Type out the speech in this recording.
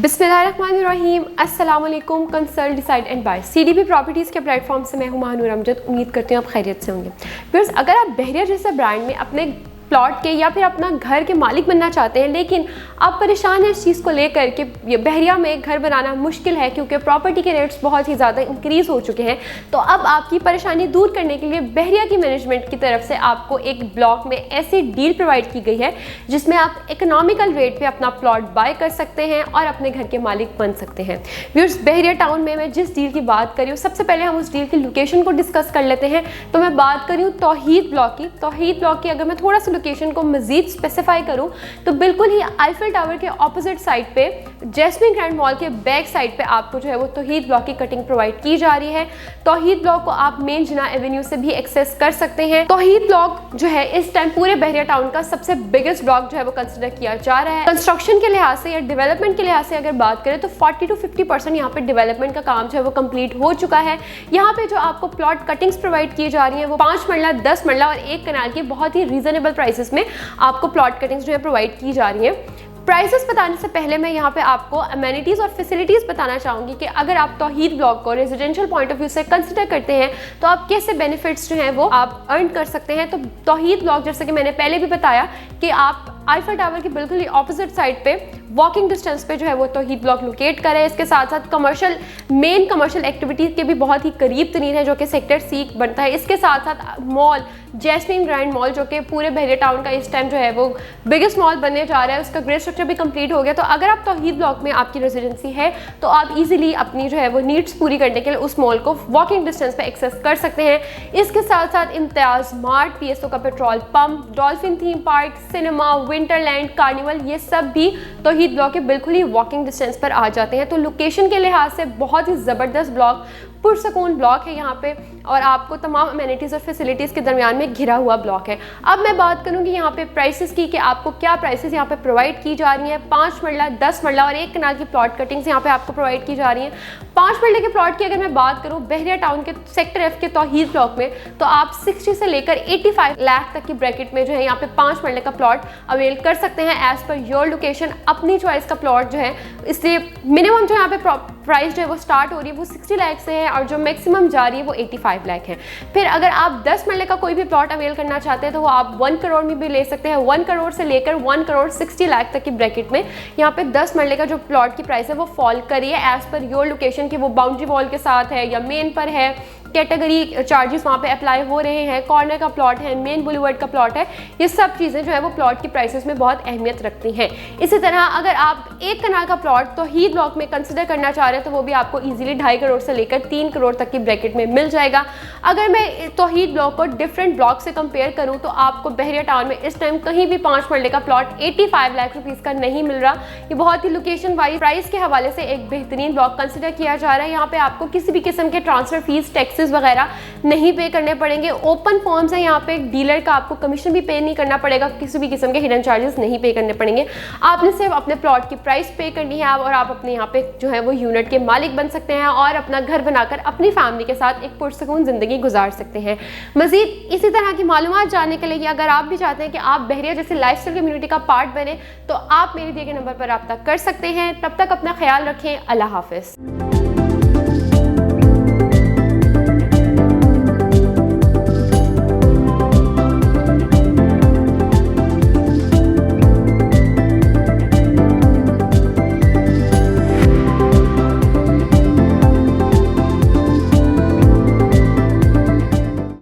बिस्मिल्लाहिर्रहमानिर्रहीम, अस्सलाम वालेकुम। Consult decide and buy CDP properties के प्लेटफॉर्म से मैं हूं महानूर अमजद। उम्मीद करती हूँ आप खैरियत से होंगे। व्यूअर्स, अगर आप बहरिया जैसे ब्रांड में अपने प्लॉट के या फिर अपना घर के मालिक बनना चाहते हैं, लेकिन आप परेशान हैं इस चीज़ को लेकर के बहरिया में घर बनाना मुश्किल है क्योंकि प्रॉपर्टी के रेट्स बहुत ही ज़्यादा इंक्रीज़ हो चुके हैं, तो अब आपकी परेशानी दूर करने के लिए बहरिया की मैनेजमेंट की तरफ से आपको एक ब्लॉक में ऐसी डील प्रोवाइड की गई है जिसमें आप इकोनॉमिकल रेट पे अपना प्लॉट बाय कर सकते हैं और अपने घर के मालिक बन सकते हैं। व्यूअर्स, बहरिया टाउन में मैं जिस डील की बात कर रही हूँ, सबसे पहले हम उस डील की लोकेशन को डिस्कस कर लेते हैं। तो मैं बात कर रही हूँ तौहीद ब्लॉक की। तौहीद ब्लॉक की अगर मैं थोड़ा सा लोकेशन को मजीद स्पेसिफाई करूं तो बिल्कुल ही आईफिल टावर के ऑपोजिट साइड पे जैस्मिन ग्रैंड मॉल के बैक साइड पे आपको जो है वो तौहीद ब्लॉक की कटिंग प्रोवाइड की जा रही है। तौहीद ब्लॉक को आप मेन जिना एवेन्यू से भी एक्सेस कर सकते हैं। तौहीद ब्लॉक जो है इस टाइम पूरे बहरिया टाउन का सबसे बिगेस्ट ब्लॉक जो है वो कंसिडर किया जा रहा है। कंस्ट्रक्शन के लिहाज से या डेवलपमेंट के लिहाज से अगर बात करें तो 40 to 50% यहाँ पे डेवलपमेंट का काम जो है वो कंप्लीट हो चुका है। यहाँ पे जो आपको प्लॉट कटिंग्स प्रोवाइड की जा रही है वो 5 मरला, 10 मरला और 1 कनाल की बहुत ही रीजनेबल प्राइसेस में आपको प्लॉट कटिंग्स जो है प्रोवाइड की जा रही हैं। प्राइसेस बताने से पहले मैं यहाँ पे आपको अमेनिटीज़ और फैसिलिटीज़ बताना चाहूँगी कि अगर आप तौहीद ब्लॉक को रेजिडेंशियल पॉइंट ऑफ व्यू से कंसिडर करते हैं तो आप कैसे बेनिफिट्स जो हैं वो आप अर्न कर सकते हैं। तो तौहीद ब्लॉक, जैसे कि मैंने पहले भी बताया कि आप आईफिल टावर की बिल्कुल ही ऑपोजिट साइड पे वॉकिंग डिस्टेंस पे जो है वो तौहीद ब्लॉक लोकेट कर है। इसके साथ साथ मेन कमर्शियल एक्टिविटीज़ के भी बहुत ही करीब तरीन है जो कि सेक्टर सी बनता है। इसके साथ साथ मॉल जैस्मिन ग्रैंड मॉल जो कि पूरे बहरिया टाउन का इस टाइम जो है वो बिगेस्ट मॉल बनने जा रहा है, उसका ग्रे स्ट्रक्चर भी कंप्लीट हो गया। तो अगर आप तौहीद ब्लॉक में आपकी रेजिडेंसी है तो आप इजीली अपनी जो है वो नीड्स पूरी करने के लिए उस मॉल को वॉकिंग डिस्टेंस पे एक्सेस कर सकते हैं। इसके साथ साथ इम्तियाज़ मार्ट, PSO का petrol pump, dolphin theme park, cinema, winterland, carnival, ये सब भी तौहीद ब्लॉक के बिल्कुल ही वॉकिंग डिस्टेंस पर आ जाते हैं। तो लोकेशन के लिहाज से बहुत ही ज़बरदस्त ब्लॉक, पुरसकून ब्लॉक है यहाँ पे और आपको तमाम अमेनिटीज़ और फैसिलिटीज़ के दरमियान में घिरा हुआ ब्लॉक है। अब मैं बात करूँगी यहाँ पे प्राइसेस की कि आपको क्या प्राइसेस यहाँ पे प्रोवाइड की जा रही हैं। 5 मरला, 10 मरला और 1 कनाल की प्लॉट कटिंग्स यहाँ पे आपको प्रोवाइड की जा रही हैं। 5 मरले के प्लॉट की अगर मैं बात करूँ बहरिया टाउन के सेक्टर F के तौहीद ब्लॉक में, तो आप 60 से लेकर 85 लाख तक की ब्रैकेट में जो है यहाँ पे 5 मरले का प्लॉट अवेल कर सकते हैं एज पर योर लोकेशन। अपनी चॉइस का प्लॉट जो है, इसलिए मिनिमम जो यहाँ पे प्राइस जो है वो स्टार्ट हो रही है वो 60 लाख से है और जो मैक्सिमम जा रही है वो 85 लाख है। फिर अगर आप 10 मरले का कोई भी प्लॉट अवेल करना चाहते हैं तो वो आप 1 करोड़ में भी ले सकते हैं। 1 करोड़ से लेकर 1 करोड़ 60 लाख तक की ब्रैकेट में यहाँ पे 10 मरले का जो प्लॉट की प्राइस है वो फॉल करी है एज पर योर लोकेशन की। वो बाउंड्री वॉल के साथ है या मेन पर है, कैटेगरी चार्जेस वहाँ पे अप्लाई हो रहे हैं, कॉर्नर का प्लॉट है, मेन बुलेवर्ड का प्लॉट है, ये सब चीज़ें जो है वो प्लॉट की प्राइसेस में बहुत अहमियत रखती हैं। इसी तरह अगर आप 1 कनाल का प्लॉट तौहीद ब्लॉक में कंसिडर करना चाह रहे हैं तो वो भी आपको इजीली 2.5 करोड़ से लेकर 3 करोड़ तक की ब्रैकेट में मिल जाएगा। अगर मैं तौहीद ब्लॉक को डिफरेंट ब्लॉक से कंपेयर करूँ तो आपको बहरिया टाउन में इस टाइम कहीं भी 5 मरले का प्लॉट 85 लाख रुपीज़ का नहीं मिल रहा। ये बहुत ही लोकेशन वाइज प्राइस के हवाले से एक बेहतरीन ब्लॉक कंसिडर किया जा रहा है। यहाँ पे आपको किसी भी किस्म के ट्रांसफर फीस, टैक्सेस वगैरह नहीं पे करने पड़ेंगे। ओपन फॉर्म्स है यहाँ पे, डीलर का आपको कमीशन भी पे नहीं करना पड़ेगा, किसी भी किस्म के हिडन चार्जेस नहीं पे करने पड़ेंगे। आपने सिर्फ अपने प्लॉट की प्राइस पे करनी है और आप अपने यहाँ पे जो है वो यूनिट के मालिक बन सकते हैं और अपना घर बनाकर अपनी फैमिली के साथ एक पुरसकून जिंदगी गुजार सकते हैं। मजीद इसी तरह की मालूमात जानने के लिए अगर आप भी चाहते हैं कि आप बहरिया जैसे लाइफस्टाइल कम्युनिटी का पार्ट बने तो आप मेरे दिए गए नंबर पर रब्ता कर सकते हैं। तब तक अपना ख्याल रखें। अल्लाह हाफिज़।